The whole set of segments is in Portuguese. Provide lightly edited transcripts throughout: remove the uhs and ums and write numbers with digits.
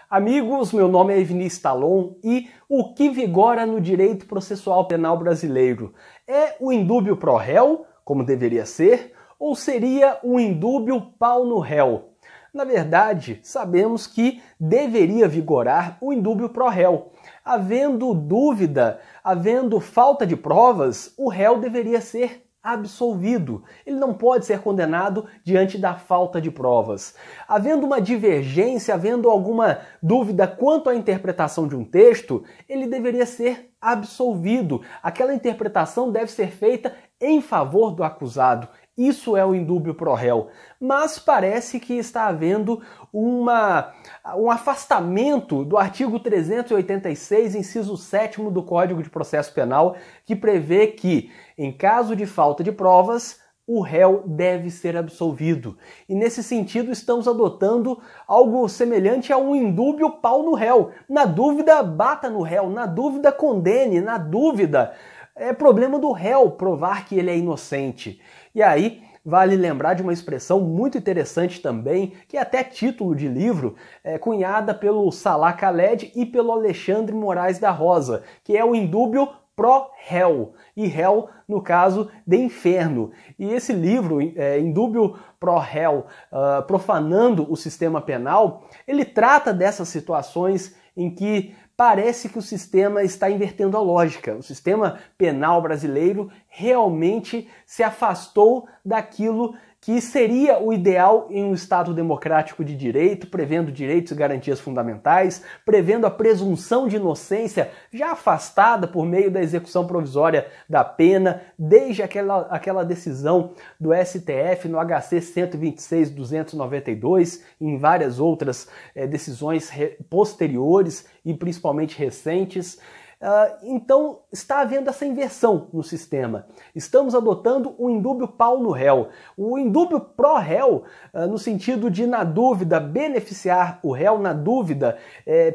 Amigos, meu nome é Vinícius Talon e o que vigora no direito processual penal brasileiro é o indúbio pro réu, como deveria ser, ou seria um indúbio pau no réu? Na verdade, sabemos que deveria vigorar o indúbio pro réu. Havendo dúvida, havendo falta de provas, o réu deveria ser absolvido. Ele não pode ser condenado diante da falta de provas. Havendo uma divergência, havendo alguma dúvida quanto à interpretação de um texto, ele deveria ser absolvido. Aquela interpretação deve ser feita em favor do acusado. Isso é o indúbio pro réu. Mas parece que está havendo um afastamento do artigo 386, inciso 7º do Código de Processo Penal, que prevê que, em caso de falta de provas, o réu deve ser absolvido. E nesse sentido estamos adotando algo semelhante a um indúbio pau no réu. Na dúvida, bata no réu. Na dúvida, condene. Na dúvida, é problema do réu provar que ele é inocente. E aí, vale lembrar de uma expressão muito interessante também, que é até título de livro, cunhada pelo Salah Khaled e pelo Alexandre Moraes da Rosa, que é o indúbio pro réu, e réu, no caso, de inferno. E esse livro, Indúbio pro réu, profanando o sistema penal, ele trata dessas situações em que parece que o sistema está invertendo a lógica. O sistema penal brasileiro realmente se afastou daquilo que seria o ideal em um Estado democrático de direito, prevendo direitos e garantias fundamentais, prevendo a presunção de inocência já afastada por meio da execução provisória da pena, desde aquela decisão do STF no HC 126/292 e em várias outras decisões posteriores e principalmente recentes. Então está havendo essa inversão no sistema. Estamos adotando um indúbio pau no réu. O indúbio pro réu, no sentido de, na dúvida, beneficiar o réu, na dúvida,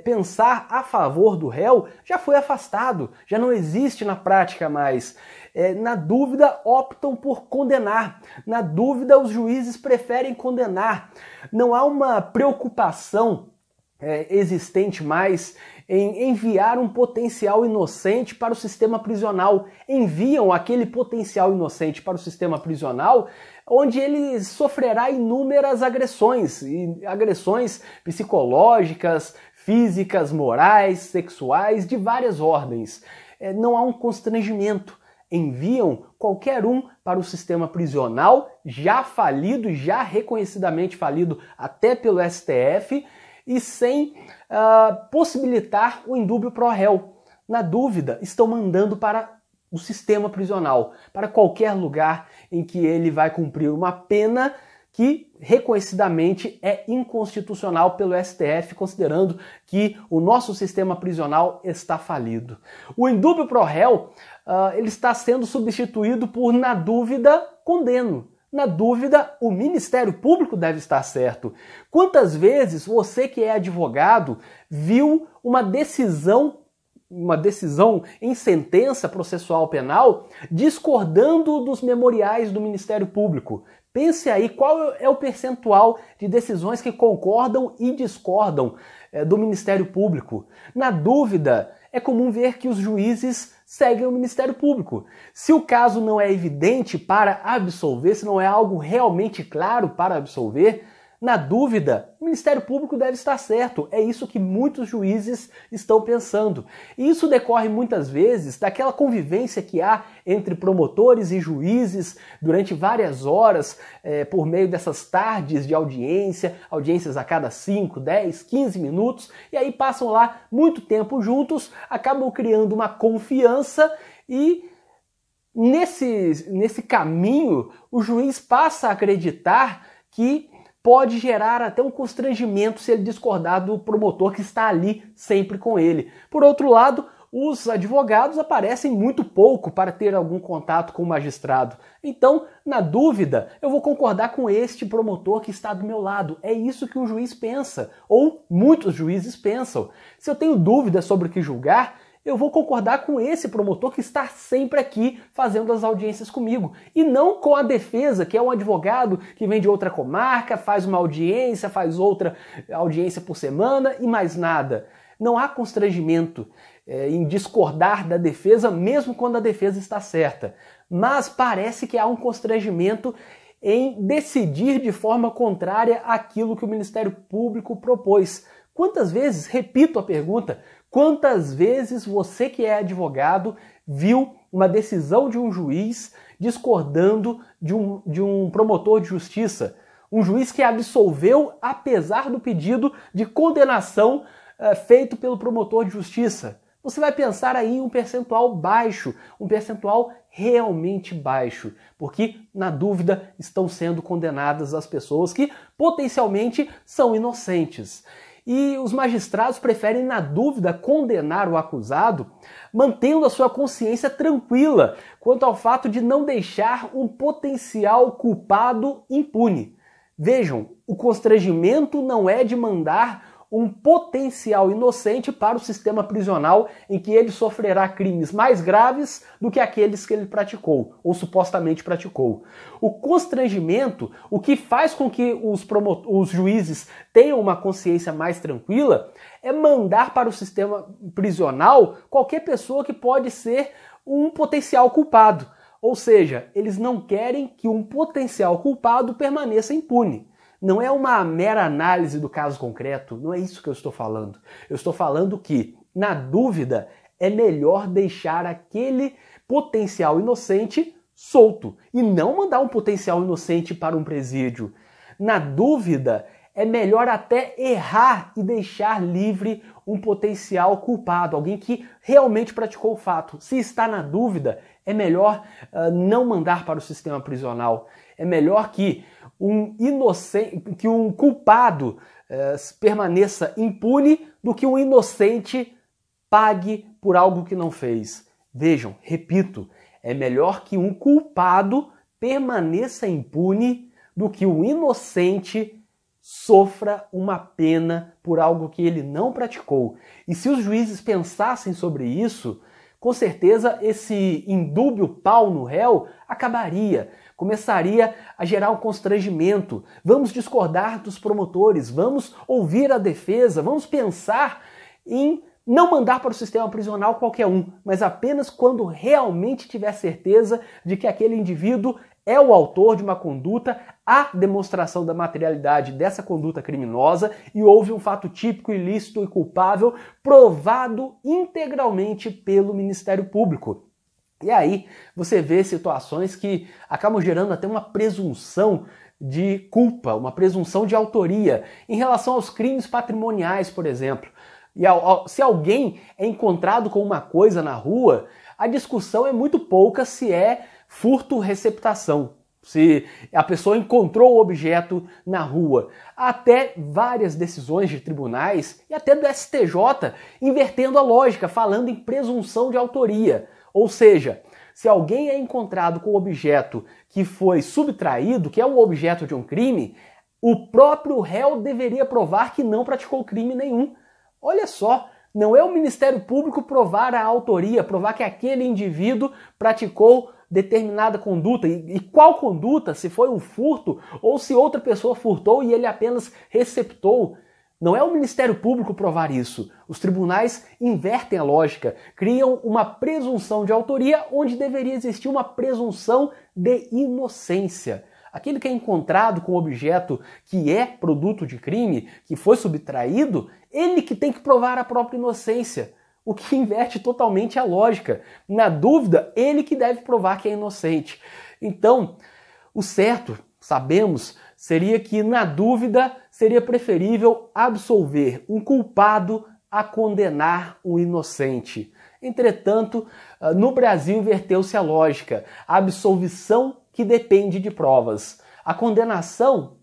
pensar a favor do réu, já foi afastado, já não existe na prática mais. Na dúvida, optam por condenar. Na dúvida, os juízes preferem condenar. Não há uma preocupação existente mais em enviar um potencial inocente para o sistema prisional. Enviam aquele potencial inocente para o sistema prisional, onde ele sofrerá inúmeras agressões, e agressões psicológicas, físicas, morais, sexuais, de várias ordens. Não há um constrangimento. Enviam qualquer um para o sistema prisional, já falido, já reconhecidamente falido até pelo STF, e sem possibilitar o indúbio pro réu. Na dúvida, estão mandando para o sistema prisional, para qualquer lugar em que ele vai cumprir uma pena que reconhecidamente é inconstitucional pelo STF, considerando que o nosso sistema prisional está falido. O indúbio pro réu ele está sendo substituído por, na dúvida, condeno. Na dúvida, o Ministério Público deve estar certo. Quantas vezes você que é advogado viu uma decisão em sentença processual penal discordando dos memoriais do Ministério Público? Pense aí qual é o percentual de decisões que concordam e discordam do Ministério Público. Na dúvida, é comum ver que os juízes seguem o Ministério Público. Se o caso não é evidente para absolver, se não é algo realmente claro para absolver, na dúvida, o Ministério Público deve estar certo. É isso que muitos juízes estão pensando. E isso decorre muitas vezes daquela convivência que há entre promotores e juízes durante várias horas, por meio dessas tardes de audiência, audiências a cada 5, 10, 15 minutos, e aí passam lá muito tempo juntos, acabam criando uma confiança e nesse caminho o juiz passa a acreditar que pode gerar até um constrangimento se ele discordar do promotor que está ali sempre com ele. Por outro lado, os advogados aparecem muito pouco para ter algum contato com o magistrado. Então, na dúvida, eu vou concordar com este promotor que está do meu lado. É isso que o juiz pensa, ou muitos juízes pensam. Se eu tenho dúvida sobre o que julgar, eu vou concordar com esse promotor que está sempre aqui fazendo as audiências comigo. E não com a defesa, que é um advogado que vem de outra comarca, faz uma audiência, faz outra audiência por semana e mais nada. Não há constrangimento em discordar da defesa, mesmo quando a defesa está certa. Mas parece que há um constrangimento em decidir de forma contrária àquilo que o Ministério Público propôs. Quantas vezes, repito a pergunta, quantas vezes você que é advogado viu uma decisão de um juiz discordando de um promotor de justiça? Um juiz que absolveu apesar do pedido de condenação feito pelo promotor de justiça. Você vai pensar aí em um percentual baixo, um percentual realmente baixo, porque, na dúvida, estão sendo condenadas as pessoas que potencialmente são inocentes. E os magistrados preferem, na dúvida, condenar o acusado, mantendo a sua consciência tranquila quanto ao fato de não deixar um potencial culpado impune. Vejam, o constrangimento não é de mandar um potencial inocente para o sistema prisional em que ele sofrerá crimes mais graves do que aqueles que ele praticou, ou supostamente praticou. O constrangimento, o que faz com que os juízes tenham uma consciência mais tranquila, é mandar para o sistema prisional qualquer pessoa que pode ser um potencial culpado. Ou seja, eles não querem que um potencial culpado permaneça impune. Não é uma mera análise do caso concreto, não é isso que eu estou falando. Eu estou falando que, na dúvida, é melhor deixar aquele potencial inocente solto e não mandar um potencial inocente para um presídio. Na dúvida, é melhor até errar e deixar livre um potencial culpado, alguém que realmente praticou o fato. Se está na dúvida, é melhor não mandar para o sistema prisional. É melhor que um culpado permaneça impune do que um inocente pague por algo que não fez. Vejam, repito, é melhor que um culpado permaneça impune do que um inocente sofra uma pena por algo que ele não praticou. E se os juízes pensassem sobre isso, com certeza esse indúbio pau no réu acabaria. Começaria a gerar um constrangimento. Vamos discordar dos promotores, vamos ouvir a defesa, vamos pensar em não mandar para o sistema prisional qualquer um, mas apenas quando realmente tiver certeza de que aquele indivíduo é o autor de uma conduta, há demonstração da materialidade dessa conduta criminosa e houve um fato típico, ilícito e culpável provado integralmente pelo Ministério Público. E aí você vê situações que acabam gerando até uma presunção de culpa, uma presunção de autoria em relação aos crimes patrimoniais, por exemplo. E se alguém é encontrado com uma coisa na rua, a discussão é muito pouca se é furto-receptação, se a pessoa encontrou o objeto na rua. Há até várias decisões de tribunais e até do STJ invertendo a lógica, falando em presunção de autoria. Ou seja, se alguém é encontrado com o objeto que foi subtraído, que é o objeto de um crime, o próprio réu deveria provar que não praticou crime nenhum. Olha só, não é o Ministério Público provar a autoria, provar que aquele indivíduo praticou determinada conduta. E qual conduta? Se foi um furto ou se outra pessoa furtou e ele apenas receptou. Não é o Ministério Público provar isso. Os tribunais invertem a lógica, criam uma presunção de autoria onde deveria existir uma presunção de inocência. Aquele que é encontrado com objeto que é produto de crime, que foi subtraído, ele que tem que provar a própria inocência, o que inverte totalmente a lógica. Na dúvida, ele que deve provar que é inocente. Então, o certo, sabemos, seria que, na dúvida, seria preferível absolver um culpado a condenar um inocente. Entretanto, no Brasil inverteu-se a lógica. A absolvição que depende de provas. A condenação,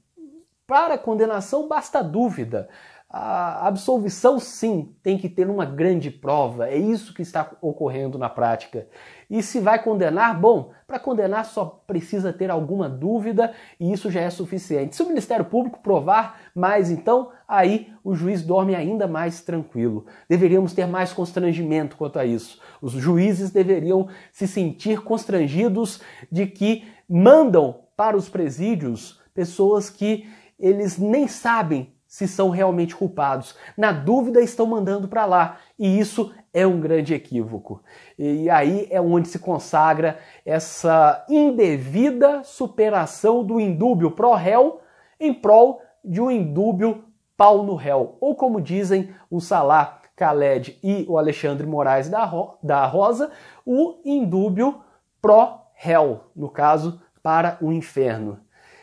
para a condenação basta dúvida. A absolvição, sim, tem que ter uma grande prova. É isso que está ocorrendo na prática. E se vai condenar, bom, para condenar só precisa ter alguma dúvida e isso já é suficiente. Se o Ministério Público provar mais, então, aí o juiz dorme ainda mais tranquilo. Deveríamos ter mais constrangimento quanto a isso. Os juízes deveriam se sentir constrangidos de que mandam para os presídios pessoas que eles nem sabem se são realmente culpados. Na dúvida, estão mandando para lá. E isso é um grande equívoco. E aí é onde se consagra essa indevida superação do indúbio pró-réu em prol de um indúbio pau no réu. Ou como dizem o Salah Khaled e o Alexandre Moraes da Rosa, o indúbio pró-réu, no caso, para o inferno.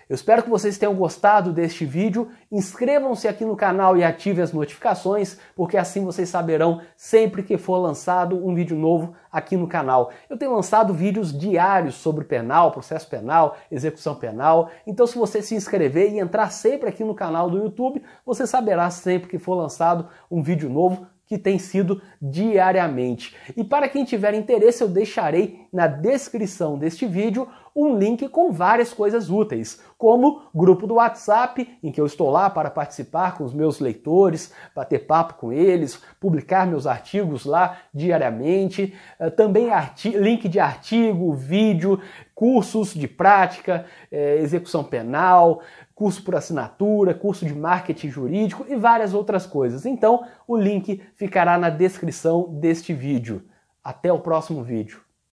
Eu espero que vocês tenham gostado deste vídeo. Inscrevam-se aqui no canal e ativem as notificações, porque assim vocês saberão sempre que for lançado um vídeo novo aqui no canal. Eu tenho lançado vídeos diários sobre penal, processo penal, execução penal. Então, se você se inscrever e entrar sempre aqui no canal do YouTube, você saberá sempre que for lançado um vídeo novo, que tem sido diariamente. E para quem tiver interesse, eu deixarei na descrição deste vídeo um link com várias coisas úteis, como grupo do WhatsApp, em que eu estou lá para participar com os meus leitores, bater papo com eles, publicar meus artigos lá diariamente, também link de artigo, vídeo, cursos de prática, execução penal, curso por assinatura, curso de marketing jurídico e várias outras coisas. Então, o link ficará na descrição deste vídeo. Até o próximo vídeo.